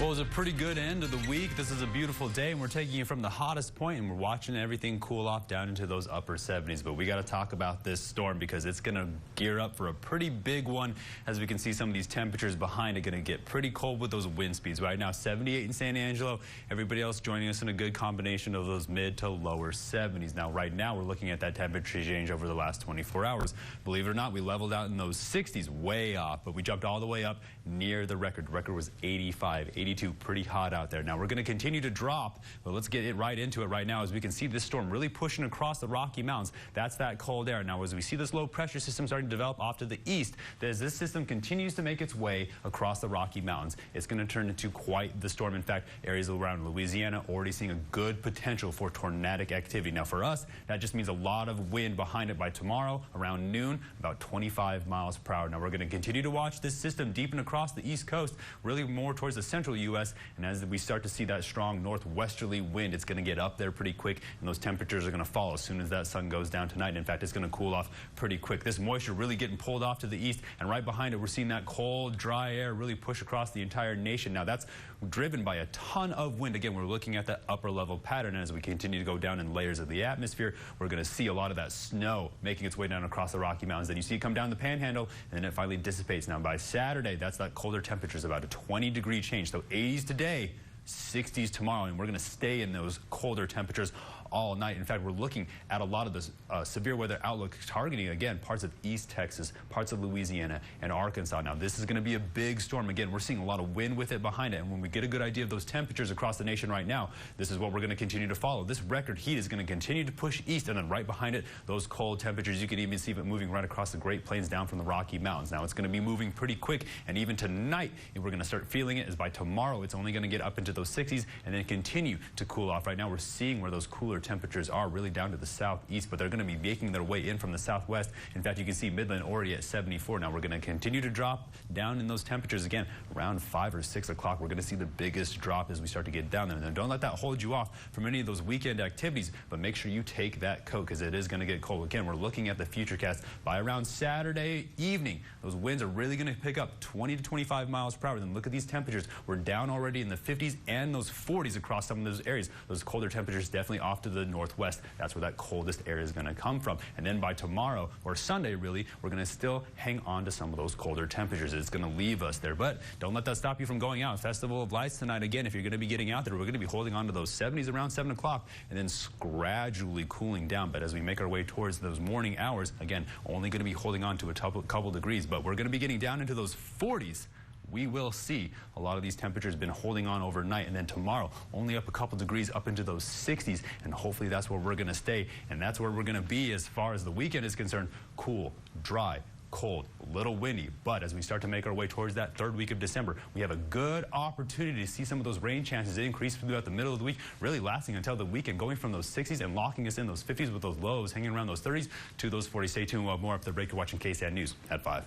Well, it was a pretty good end of the week. This is a beautiful day, and we're taking you from the hottest point, and we're watching everything cool off down into those upper 70s. But we got to talk about this storm because it's going to gear up for a pretty big one. As we can see, some of these temperatures behind it going to get pretty cold with those wind speeds. Right now, 78 in San Angelo. Everybody else joining us in a good combination of those mid to lower 70s. Now, right now, we're looking at that temperature change over the last 24 hours. Believe it or not, we leveled out in those 60s, way off, but we jumped all the way up near the record. The record was 85, 82, pretty hot out there. Now, we're going to continue to drop, but let's get right into it right now. As we can see, this storm really pushing across the Rocky Mountains. That's that cold air. Now, as we see this low pressure system starting to develop off to the east, as this system continues to make its way across the Rocky Mountains, it's going to turn into quite the storm. In fact, areas around Louisiana already seeing a good potential for tornadic activity. Now, for us, that just means a lot of wind behind it by tomorrow around noon, about 25 miles per hour. Now, we're going to continue to watch this system deepen across the east coast, really more towards the central U.S. And as we start to see that strong northwesterly wind, it's going to get up there pretty quick, and those temperatures are going to fall as soon as that sun goes down tonight. In fact, it's going to cool off pretty quick. This moisture really getting pulled off to the east, and right behind it, we're seeing that cold, dry air really push across the entire nation. Now, that's driven by a ton of wind. Again, we're looking at that upper level pattern, and as we continue to go down in layers of the atmosphere, we're going to see a lot of that snow making its way down across the Rocky Mountains. Then you see it come down the Panhandle, and then it finally dissipates. Now, by Saturday, that's that colder temperatures, about a 20-degree change. So 80s today, 60s tomorrow, and we're going to stay in those colder temperatures all night. In fact, we're looking at a lot of this severe weather outlook targeting, again, parts of East Texas, parts of Louisiana, and Arkansas. Now, this is going to be a big storm. Again, we're seeing a lot of wind with it behind it, and when we get a good idea of those temperatures across the nation right now, this is what we're going to continue to follow. This record heat is going to continue to push east, and then right behind it, those cold temperatures. You can even see it moving right across the Great Plains down from the Rocky Mountains. Now, it's going to be moving pretty quick, and even tonight, we're going to start feeling it, as by tomorrow, it's only going to get up into those 60s and then continue to cool off. Right now, we're seeing where those cooler temperatures are really down to the southeast, but they're going to be making their way in from the southwest. In fact, you can see Midland already at 74. Now, we're going to continue to drop down in those temperatures again around 5 or 6 o'clock. We're going to see the biggest drop as we start to get down there. And don't let that hold you off from any of those weekend activities, but make sure you take that coat because it is going to get cold. Again, we're looking at the futurecast. By around Saturday evening, those winds are really going to pick up 20 to 25 miles per hour. Then look at these temperatures. We're down already in the 50s and those 40s across some of those areas. Those colder temperatures definitely off to the northwest. That's where that coldest air is going to come from. And then by tomorrow, or Sunday really, we're going to still hang on to some of those colder temperatures. It's going to leave us there. But don't let that stop you from going out. Festival of Lights tonight. Again, if you're going to be getting out there, we're going to be holding on to those 70s around 7 o'clock and then gradually cooling down. But as we make our way towards those morning hours, again, only going to be holding on to a couple degrees. But we're going to be getting down into those 40s. We will see a lot of these temperatures been holding on overnight, and then tomorrow only up a couple degrees up into those 60s, and hopefully that's where we're going to stay, and that's where we're going to be as far as the weekend is concerned. Cool, dry, cold, a little windy, but as we start to make our way towards that third week of December, we have a good opportunity to see some of those rain chances increase throughout the middle of the week, really lasting until the weekend, going from those 60s and locking us in those 50s with those lows hanging around those 30s to those 40s. Stay tuned. We'll have more after the break. You're watching KSAN News at 5.